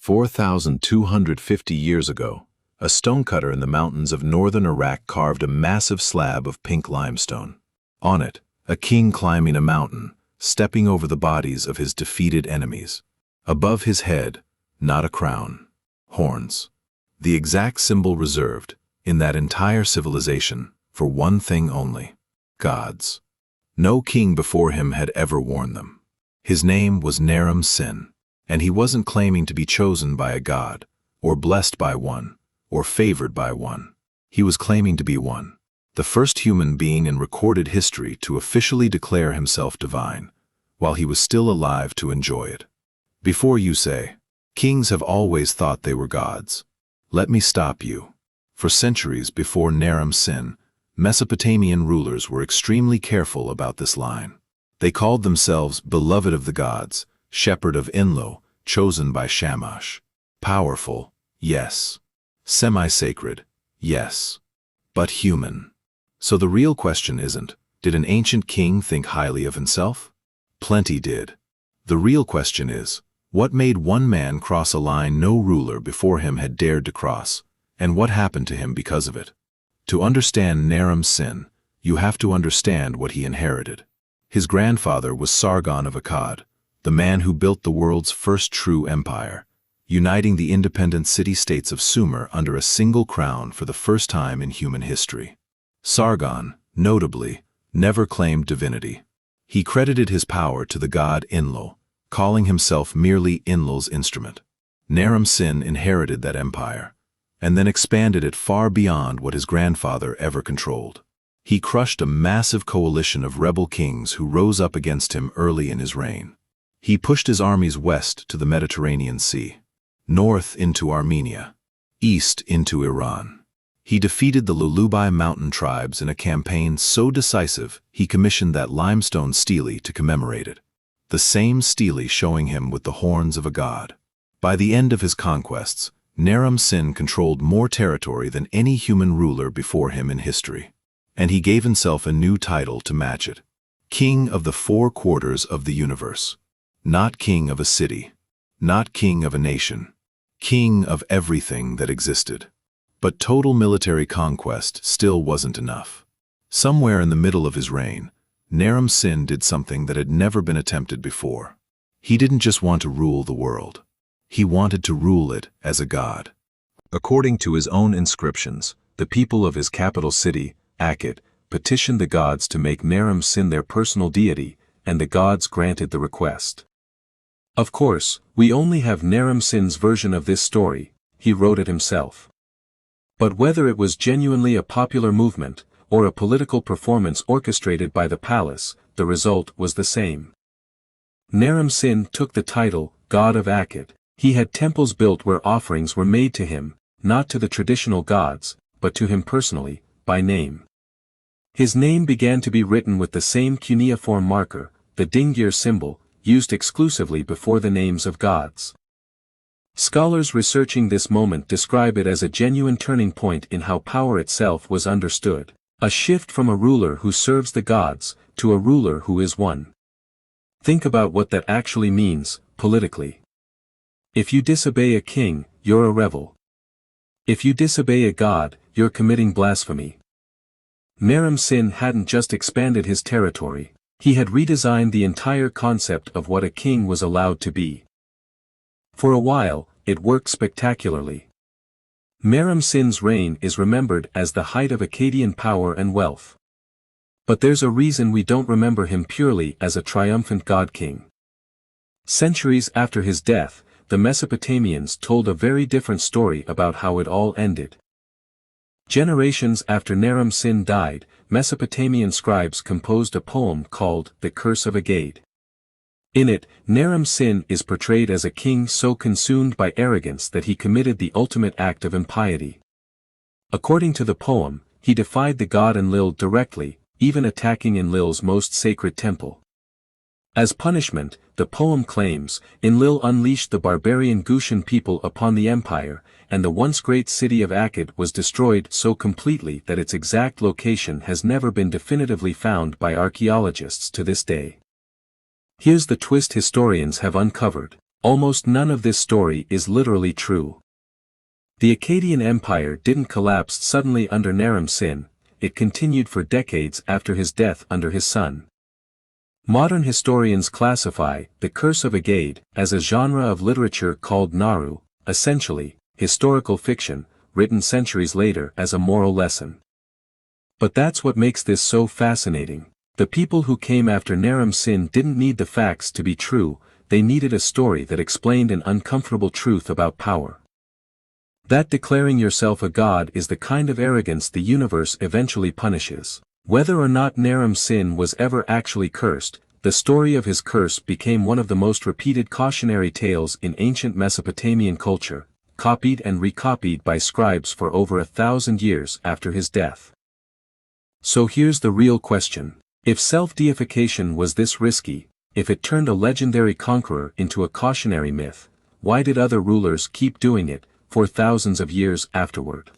4,250 years ago, a stonecutter in the mountains of northern Iraq carved a massive slab of pink limestone. On it, a king climbing a mountain, stepping over the bodies of his defeated enemies. Above his head, not a crown, horns. The exact symbol reserved, in that entire civilization, for one thing only: gods. No king before him had ever worn them. His name was Naram-Sin, and he wasn't claiming to be chosen by a god, or blessed by one, or favored by one. He was claiming to be one, the first human being in recorded history to officially declare himself divine, while he was still alive to enjoy it. Before you say, "Kings have always thought they were gods," let me stop you. For centuries before Naram-Sin, Mesopotamian rulers were extremely careful about this line. They called themselves beloved of the gods, shepherd of Enlil, chosen by Shamash. Powerful, yes. Semi-sacred, yes. But human. So the real question isn't, did an ancient king think highly of himself? Plenty did. The real question is, what made one man cross a line no ruler before him had dared to cross, and what happened to him because of it? To understand Naram-Sin, you have to understand what he inherited. His grandfather was Sargon of Akkad, the man who built the world's first true empire, uniting the independent city-states of Sumer under a single crown for the first time in human history. Sargon, notably, never claimed divinity. He credited his power to the god Enlil, calling himself merely Enlil's instrument. Naram-Sin inherited that empire, and then expanded it far beyond what his grandfather ever controlled. He crushed a massive coalition of rebel kings who rose up against him early in his reign. He pushed his armies west to the Mediterranean Sea, north into Armenia, east into Iran. He defeated the Lulubai mountain tribes in a campaign so decisive he commissioned that limestone stele to commemorate it, the same stele showing him with the horns of a god. By the end of his conquests, Naram-Sin controlled more territory than any human ruler before him in history, and he gave himself a new title to match it: King of the 4 quarters of the universe. Not king of a city, not king of a nation, king of everything that existed. But total military conquest still wasn't enough. Somewhere in the middle of his reign, Naram-Sin did something that had never been attempted before. He didn't just want to rule the world. He wanted to rule it as a god. According to his own inscriptions, the people of his capital city, Akkad, petitioned the gods to make Naram-Sin their personal deity, and the gods granted the request. Of course, we only have Naram-Sin's version of this story. He wrote it himself. But whether it was genuinely a popular movement, or a political performance orchestrated by the palace, the result was the same. Naram-Sin took the title, God of Akkad. He had temples built where offerings were made to him, not to the traditional gods, but to him personally, by name. His name began to be written with the same cuneiform marker, the dingir symbol, used exclusively before the names of gods. Scholars researching this moment describe it as a genuine turning point in how power itself was understood, a shift from a ruler who serves the gods, to a ruler who is one. Think about what that actually means, politically. If you disobey a king, you're a rebel. If you disobey a god, you're committing blasphemy. Naram-Sin hadn't just expanded his territory, he had redesigned the entire concept of what a king was allowed to be. For a while, it worked spectacularly. Naram-Sin's reign is remembered as the height of Akkadian power and wealth. But there's a reason we don't remember him purely as a triumphant god-king. Centuries after his death, the Mesopotamians told a very different story about how it all ended. Generations after Naram-Sin died, Mesopotamian scribes composed a poem called The Curse of Akkad. In it, Naram-Sin is portrayed as a king so consumed by arrogance that he committed the ultimate act of impiety. According to the poem, he defied the god Enlil directly, even attacking Enlil's most sacred temple. As punishment, the poem claims, Enlil unleashed the barbarian Gutian people upon the empire, and the once great city of Akkad was destroyed so completely that its exact location has never been definitively found by archaeologists to this day. Here's the twist historians have uncovered. Almost none of this story is literally true. The Akkadian Empire didn't collapse suddenly under Naram-Sin, it continued for decades after his death under his son. Modern historians classify the Curse of Akkad as a genre of literature called Naru, essentially, historical fiction, written centuries later as a moral lesson. But that's what makes this so fascinating. The people who came after Naram-Sin didn't need the facts to be true, they needed a story that explained an uncomfortable truth about power. That declaring yourself a god is the kind of arrogance the universe eventually punishes. Whether or not Naram-Sin was ever actually cursed, the story of his curse became one of the most repeated cautionary tales in ancient Mesopotamian culture, copied and recopied by scribes for over 1,000 years after his death. So here's the real question. If self-deification was this risky, if it turned a legendary conqueror into a cautionary myth, why did other rulers keep doing it for thousands of years afterward?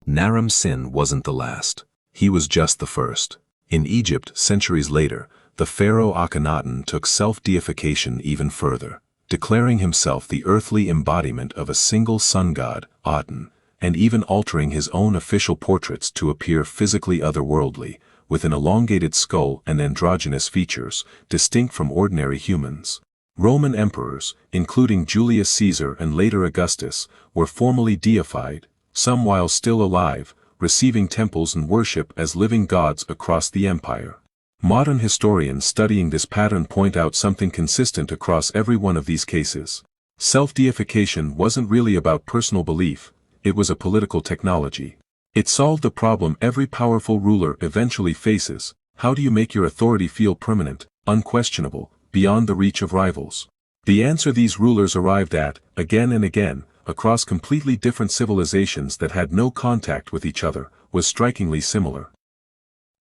Naram-Sin wasn't the last. He was just the first. In Egypt, centuries later, the pharaoh Akhenaten took self-deification even further, declaring himself the earthly embodiment of a single sun god, Aten, and even altering his own official portraits to appear physically otherworldly, with an elongated skull and androgynous features, distinct from ordinary humans. Roman emperors, including Julius Caesar and later Augustus, were formally deified, some while still alive, receiving temples and worship as living gods across the empire. Modern historians studying this pattern point out something consistent across every one of these cases. Self-deification wasn't really about personal belief, it was a political technology. It solved the problem every powerful ruler eventually faces: how do you make your authority feel permanent, unquestionable, beyond the reach of rivals? The answer these rulers arrived at, again and again, across completely different civilizations that had no contact with each other, was strikingly similar.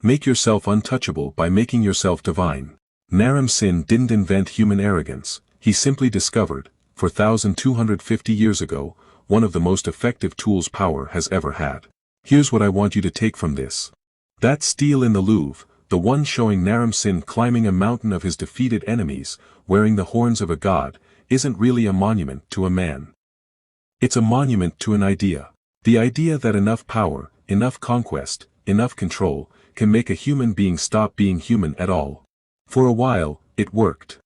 Make yourself untouchable by making yourself divine. Naram-Sin didn't invent human arrogance, he simply discovered, 4,250 years ago, one of the most effective tools power has ever had. Here's what I want you to take from this. That stele in the Louvre, the one showing Naram-Sin climbing a mountain of his defeated enemies, wearing the horns of a god, isn't really a monument to a man. It's a monument to an idea. The idea that enough power, enough conquest, enough control, can make a human being stop being human at all. For a while, it worked.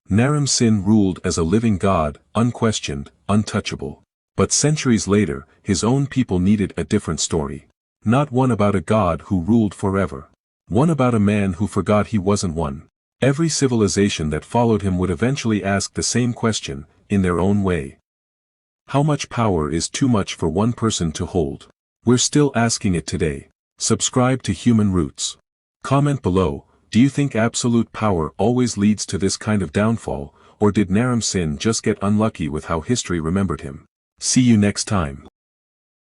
Naram-Sin ruled as a living god, unquestioned, untouchable. But centuries later, his own people needed a different story. Not one about a god who ruled forever. One about a man who forgot he wasn't one. Every civilization that followed him would eventually ask the same question, in their own way. How much power is too much for one person to hold? We're still asking it today. Subscribe to Human Roots. Comment below, do you think absolute power always leads to this kind of downfall, or did Naram-Sin just get unlucky with how history remembered him? See you next time.